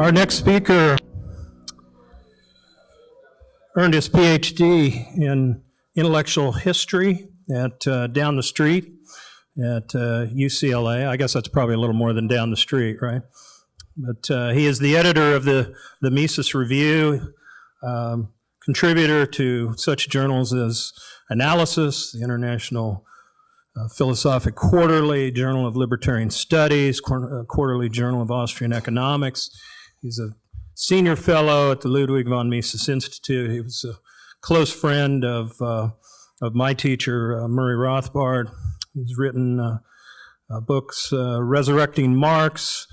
Our next speaker earned his PhD in intellectual history at down the street at UCLA. I guess that's probably a little more than down the street, right? But he is the editor of the Mises Review, contributor to such journals as Analysis, the International Philosophic Quarterly, Journal of Libertarian Studies, Quarterly Journal of Austrian Economics. He's a senior fellow at the Ludwig von Mises Institute. He was a close friend of my teacher, Murray Rothbard. He's written books, Resurrecting Marx,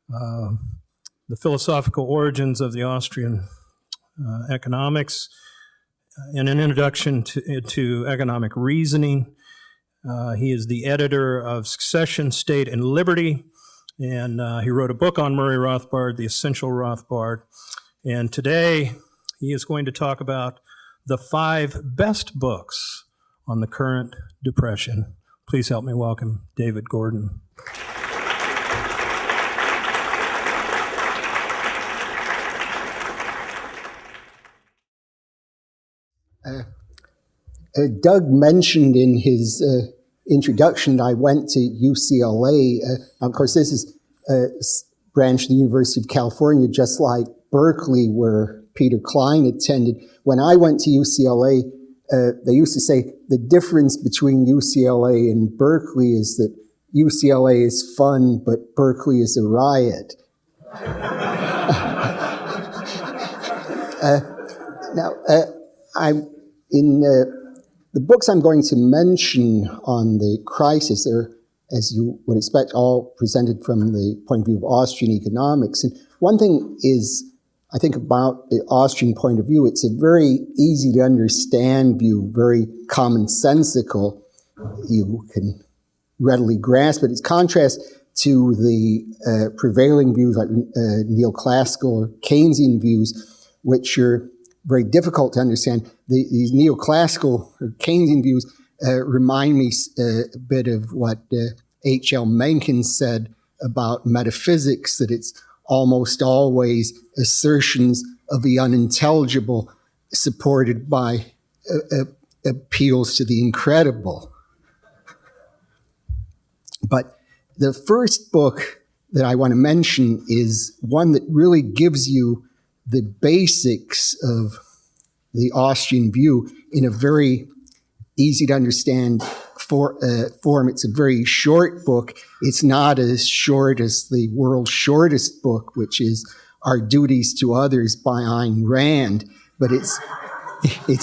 The Philosophical Origins of the Austrian Economics, and an introduction to economic reasoning. He is the editor of Succession, State, and Liberty, and he wrote a book on Murray Rothbard, The Essential Rothbard. And today he is going to talk about the 5 best books on the current depression. Please help me welcome David Gordon. Doug mentioned in his introduction that I went to UCLA. Of course, this is a branch of the University of California, just like Berkeley, where Peter Klein attended. When I went to UCLA, they used to say the difference between UCLA and Berkeley is that UCLA is fun, but Berkeley is a riot. I'm in the books I'm going to mention on the crisis are, as you would expect, all presented from the point of view of Austrian economics. And one thing is, I think about the Austrian point of view, it's a very easy to understand view, very commonsensical. You can readily grasp it. It's contrast to the prevailing views like neoclassical or Keynesian views, which are very difficult to understand. These neoclassical or Keynesian views remind me a bit of what H.L. Mencken said about metaphysics, that it's almost always assertions of the unintelligible supported by appeals to the incredible. But the first book that I want to mention is one that really gives you the basics of the Austrian view in a very easy to understand form. It's a very short book. It's not as short as the world's shortest book, which is Our Duties to Others by Ayn Rand, but it's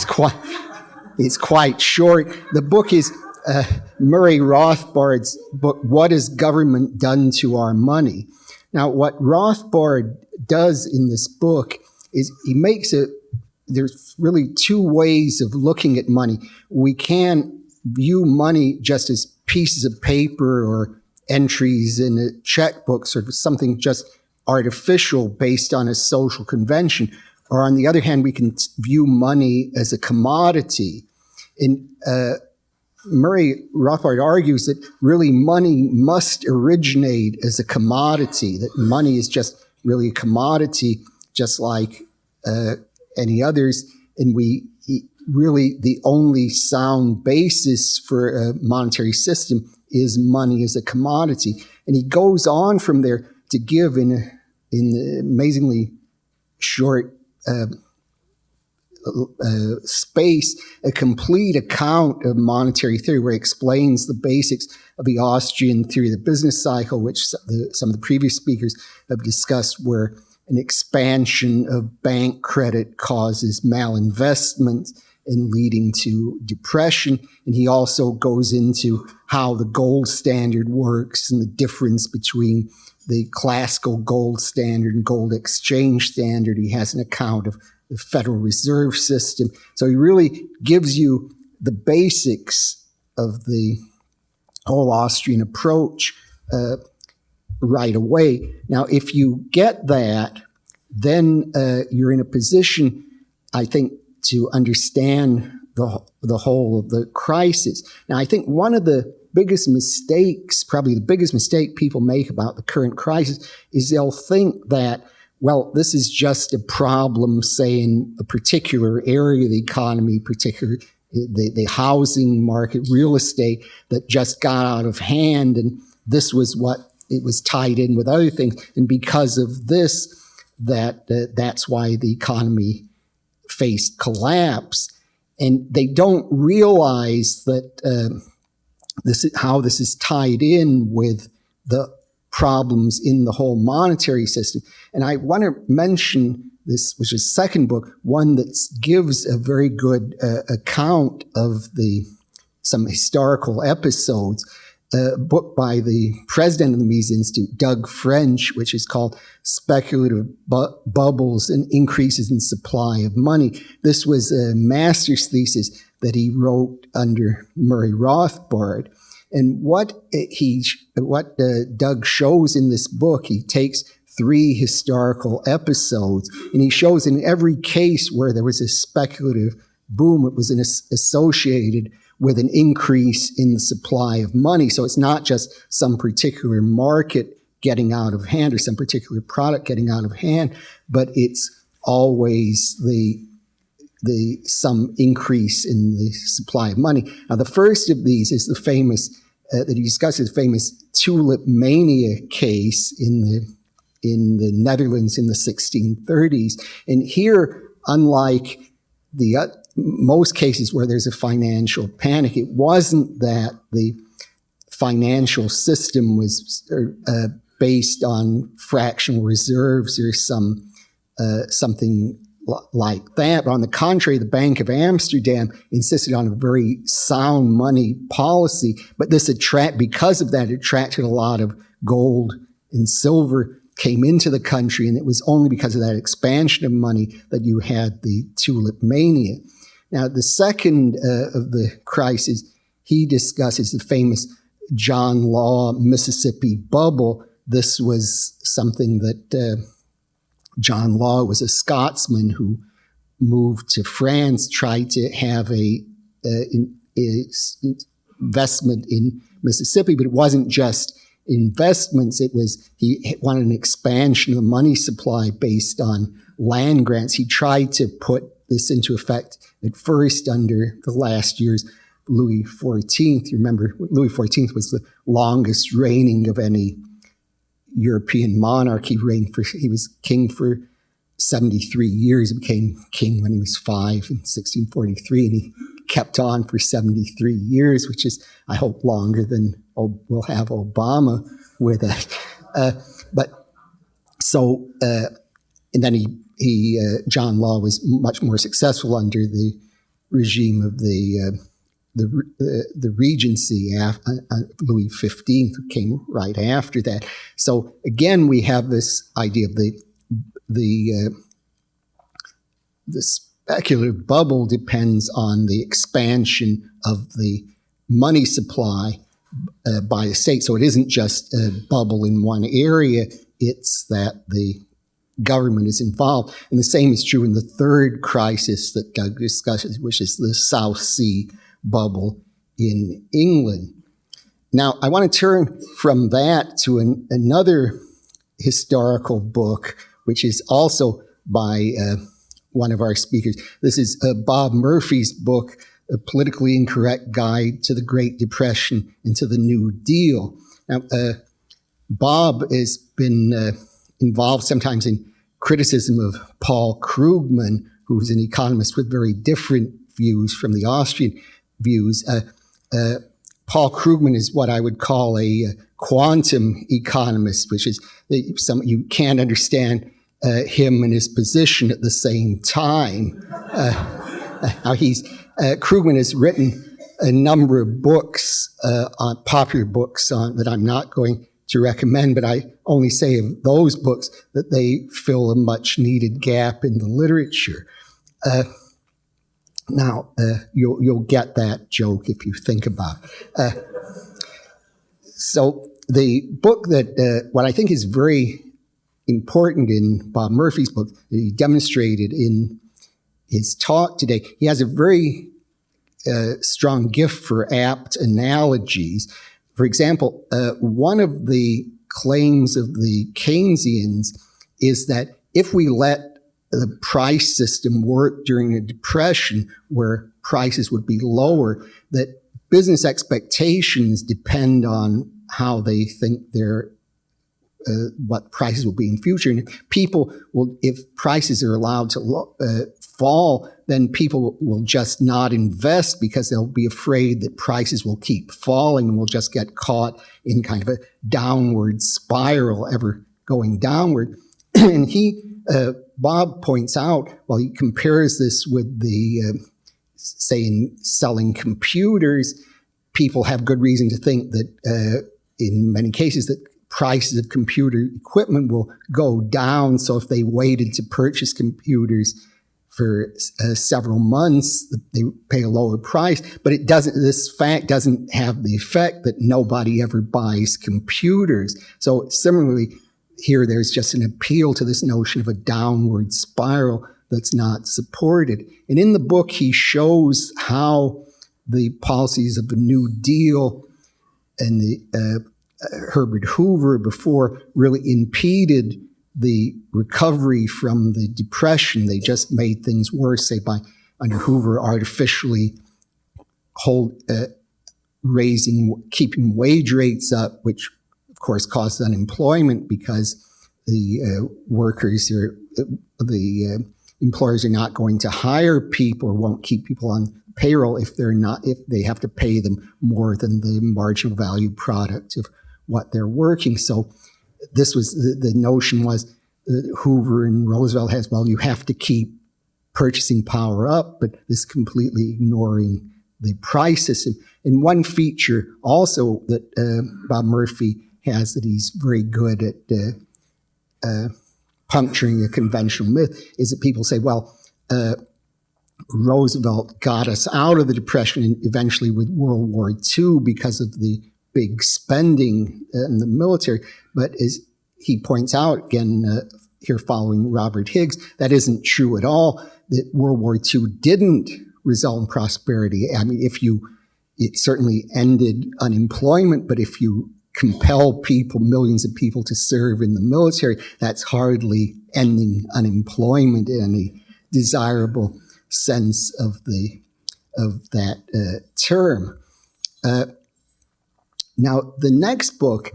quite short. The book is Murray Rothbard's book, What Has Government Done to Our Money? Now, what Rothbard does in this book is he makes there's really 2 ways of looking at money. We can view money just as pieces of paper or entries in a checkbook, sort of something just artificial based on a social convention. Or on the other hand, we can view money as a commodity. And Murray Rothbard argues that really money must originate as a commodity, that money is just really a commodity, just like any others, and really the only sound basis for a monetary system is money as a commodity. And he goes on from there to give in the amazingly short space a complete account of monetary theory, where he explains the basics of the Austrian theory of the business cycle, which some of the previous speakers have discussed, where an expansion of bank credit causes malinvestment and leading to depression. And he also goes into how the gold standard works and the difference between the classical gold standard and gold exchange standard. He has an account of the Federal Reserve System. So he really gives you the basics of the whole Austrian approach right away. Now, if you get that, then you're in a position, I think, to understand the whole of the crisis. Now, I think one of the biggest mistakes, probably the biggest mistake people make about the current crisis, is they'll think that well, this is just a problem, say, in a particular area of the economy, particularly the housing market, real estate, that just got out of hand, and this was what it was tied in with other things. And because of this, that's why the economy faced collapse. And they don't realize that this is tied in with the problems in the whole monetary system. And I want to mention this, which is second book, one that gives a very good account of some historical episodes. A book by the president of the Mises Institute, Doug French, which is called Speculative Bubbles and Increases in Supply of Money. This was a master's thesis that he wrote under Murray Rothbard. And what Doug shows in this book, he takes 3 historical episodes, and he shows in every case where there was a speculative boom, it was associated with an increase in the supply of money. So it's not just some particular market getting out of hand or some particular product getting out of hand, but it's always some increase in the supply of money. Now, the first of these is the famous, that he discusses, famous tulip mania case in the Netherlands in the 1630s. And here, unlike most cases where there's a financial panic, it wasn't that the financial system was based on fractional reserves or something like that. But on the contrary, the Bank of Amsterdam insisted on a very sound money policy, but because of that, it attracted a lot of gold and silver came into the country, and it was only because of that expansion of money that you had the tulip mania. Now, the second of the crises he discusses, the famous John Law Mississippi bubble. This was something that John Law was a Scotsman who moved to France, tried to have a investment in Mississippi, but it wasn't just investments. He wanted an expansion of the money supply based on land grants. He tried to put this into effect at first under the last year's Louis XIV. You remember, Louis XIV was the longest reigning of any European monarch. He was king for 73 years. He became king when he was 5 in 1643, and he kept on for 73 years, which is, I hope, longer than we'll have Obama with us. And then John Law was much more successful under the regime of the Regency, Louis XV, who came right after that. So again, we have this idea of the speculative bubble depends on the expansion of the money supply by the state. So it isn't just a bubble in one area, it's that the government is involved. And the same is true in the third crisis that Doug discusses, which is the South Sea bubble in England. Now, I want to turn from that to another historical book, which is also by one of our speakers. This is Bob Murphy's book, A Politically Incorrect Guide to the Great Depression and to the New Deal. Now, Bob has been involved sometimes in criticism of Paul Krugman, who's an economist with very different views from the Austrian views. Paul Krugman is what I would call a quantum economist, which is you can't understand him and his position at the same time. Now Krugman has written a number of books, popular books that I'm not going to recommend, but I only say of those books that they fill a much needed gap in the literature. Now, you'll get that joke if you think about it. So the book that, what I think is very important in Bob Murphy's book that he demonstrated in his talk today, he has a very strong gift for apt analogies. For example, one of the claims of the Keynesians is that if we let the price system work during a depression where prices would be lower, that business expectations depend on how they think what prices will be in future. And people will, if prices are allowed to fall, then people will just not invest because they'll be afraid that prices will keep falling and will just get caught in kind of a downward spiral, ever going downward. And Bob points out, well, he compares this with say in selling computers, people have good reason to think that in many cases that prices of computer equipment will go down. So if they waited to purchase computers for several months, they pay a lower price. But this fact doesn't have the effect that nobody ever buys computers. So similarly, here there's just an appeal to this notion of a downward spiral that's not supported. And in the book, he shows how the policies of the New Deal and the Herbert Hoover before really impeded the recovery from the Depression. They just made things worse, say by under Hoover artificially keeping wage rates up, which of course caused unemployment because the employers are not going to hire people or won't keep people on payroll if they have to pay them more than the marginal value product of what they're working. So this was the notion was Hoover and Roosevelt has, well, you have to keep purchasing power up, but this completely ignoring the price system. And one feature also that Bob Murphy has that he's very good at puncturing a conventional myth is that people say, well, Roosevelt got us out of the Depression and eventually with World War II because of the big spending in the military. But as he points out, again, here following Robert Higgs, that isn't true at all, that World War II didn't result in prosperity. I mean, it certainly ended unemployment, but if you compel millions of people to serve in the military, that's hardly ending unemployment in any desirable sense of that term. Now, the next book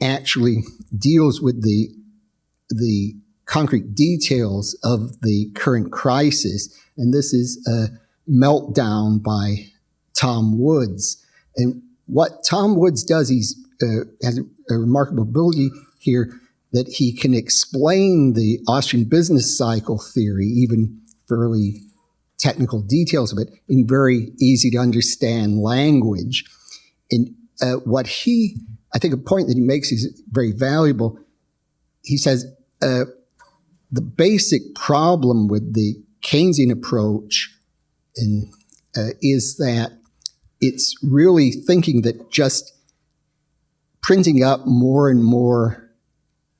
actually deals with the concrete details of the current crisis, and this is Meltdown by Tom Woods. And what Tom Woods does, he's has a remarkable ability here that he can explain the Austrian business cycle theory, even fairly technical details of it, in very easy to understand language. And I think a point that he makes is very valuable. He says, the basic problem with the Keynesian approach is that it's really thinking that just printing up more and more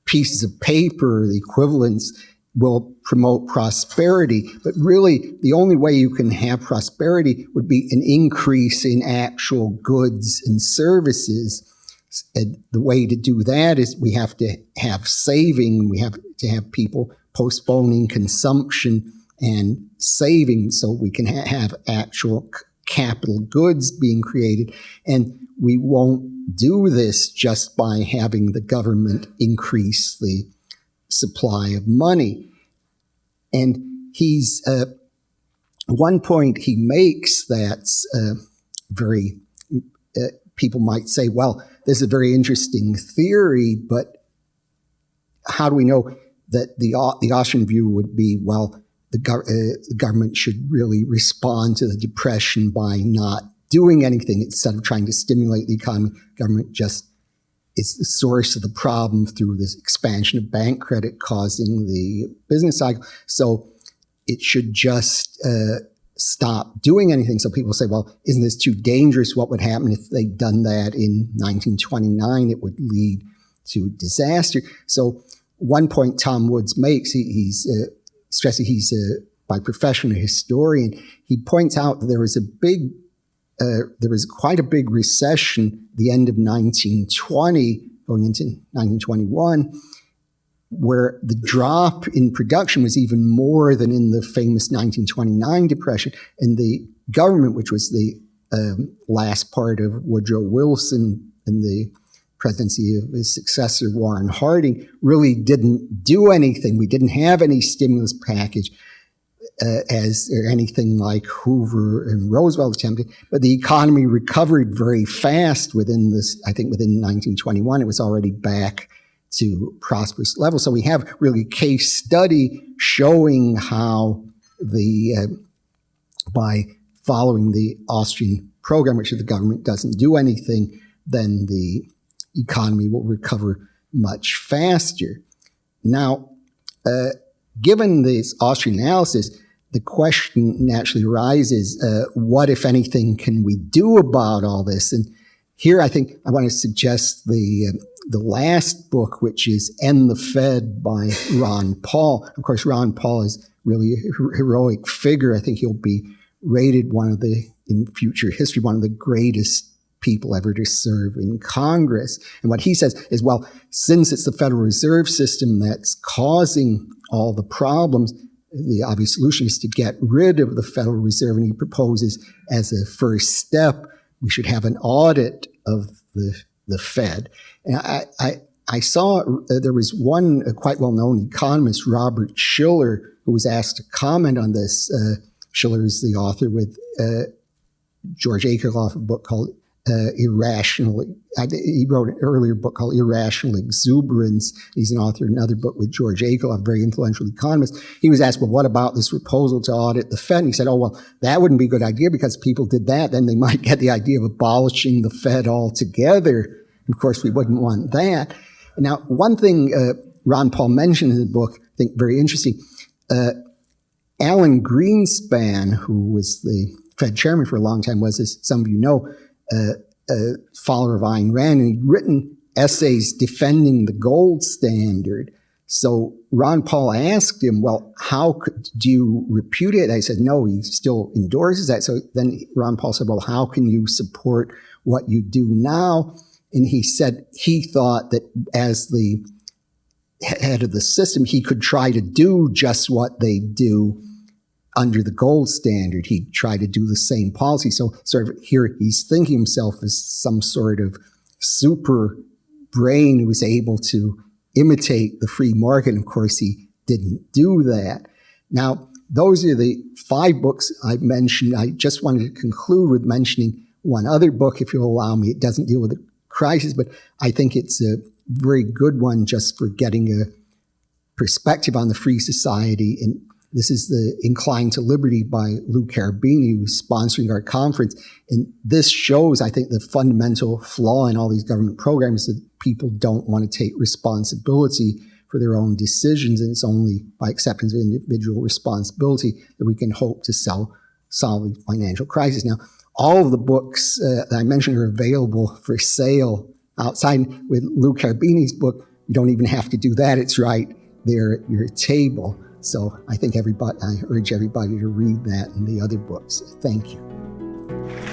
pieces of paper, the equivalents, will promote prosperity. But really, the only way you can have prosperity would be an increase in actual goods and services. And the way to do that is we have to have saving. We have to have people postponing consumption and saving so we can have actual capital goods being created. And we won't do this just by having the government increase the supply of money. And he's one point he makes that's very people might say, well, this is a very interesting theory, but how do we know that the Austrian view would be, well, the government should really respond to the Depression by not doing anything instead of trying to stimulate the economy. Government just is the source of the problem through this expansion of bank credit causing the business cycle. So it should just stop doing anything. So people say, well, isn't this too dangerous? What would happen if they'd done that in 1929? It would lead to disaster. So one point Tom Woods makes, he's stressing he's by profession a historian. He points out that there was quite a big recession at the end of 1920, going into 1921. where the drop in production was even more than in the famous 1929 depression. And the government, which was the last part of Woodrow Wilson and the presidency of his successor, Warren Harding, really didn't do anything. We didn't have any stimulus package or anything like Hoover and Roosevelt attempted, but the economy recovered very fast within 1921, it was already back to prosperous levels. So we have really a case study showing how by following the Austrian program, which if the government doesn't do anything, then the economy will recover much faster. Now, given this Austrian analysis, the question naturally arises, what, if anything, can we do about all this? And here I think I want to suggest the last book, which is End the Fed by Ron Paul. Of course, Ron Paul is really a heroic figure. I think he'll be rated in future history, one of the greatest people ever to serve in Congress. And what he says is, well, since it's the Federal Reserve System that's causing all the problems, the obvious solution is to get rid of the Federal Reserve. And he proposes, as a first step, we should have an audit of the Fed. And I saw there was one quite well-known economist, Robert Shiller, who was asked to comment on this. Shiller is the author with George Akerlof, a book called Irrational. He wrote an earlier book called Irrational Exuberance. He's an author of another book with George Akerlof, a very influential economist. He was asked, well, what about this proposal to audit the Fed? And he said, oh, well, that wouldn't be a good idea, because if people did that, then they might get the idea of abolishing the Fed altogether. Of course, we wouldn't want that. Now, one thing Ron Paul mentioned in the book, I think very interesting, Alan Greenspan, who was the Fed chairman for a long time, was, as some of you know, a follower of Ayn Rand, and he'd written essays defending the gold standard. So Ron Paul asked him, well, do you repudiate it? I said, no, he still endorses that. So then Ron Paul said, well, how can you support what you do now? And he said he thought that as the head of the system, he could try to do just what they do under the gold standard. He'd try to do the same policy. So sort of here he's thinking himself as some sort of super brain who was able to imitate the free market. And of course, he didn't do that. Now, those are the 5 books I mentioned. I just wanted to conclude with mentioning one other book, if you'll allow me. It doesn't deal with the crisis, but I think it's a very good one just for getting a perspective on the free society. And this is the Inclined to Liberty by Lou Carabini, who's sponsoring our conference. And this shows, I think, the fundamental flaw in all these government programs, that people don't want to take responsibility for their own decisions. And it's only by acceptance of individual responsibility that we can hope to solve the financial crisis. Now, all of the books that I mentioned are available for sale outside. With Lou Carabini's book, you don't even have to do that. It's right there at your table. So I urge everybody to read that and the other books. Thank you.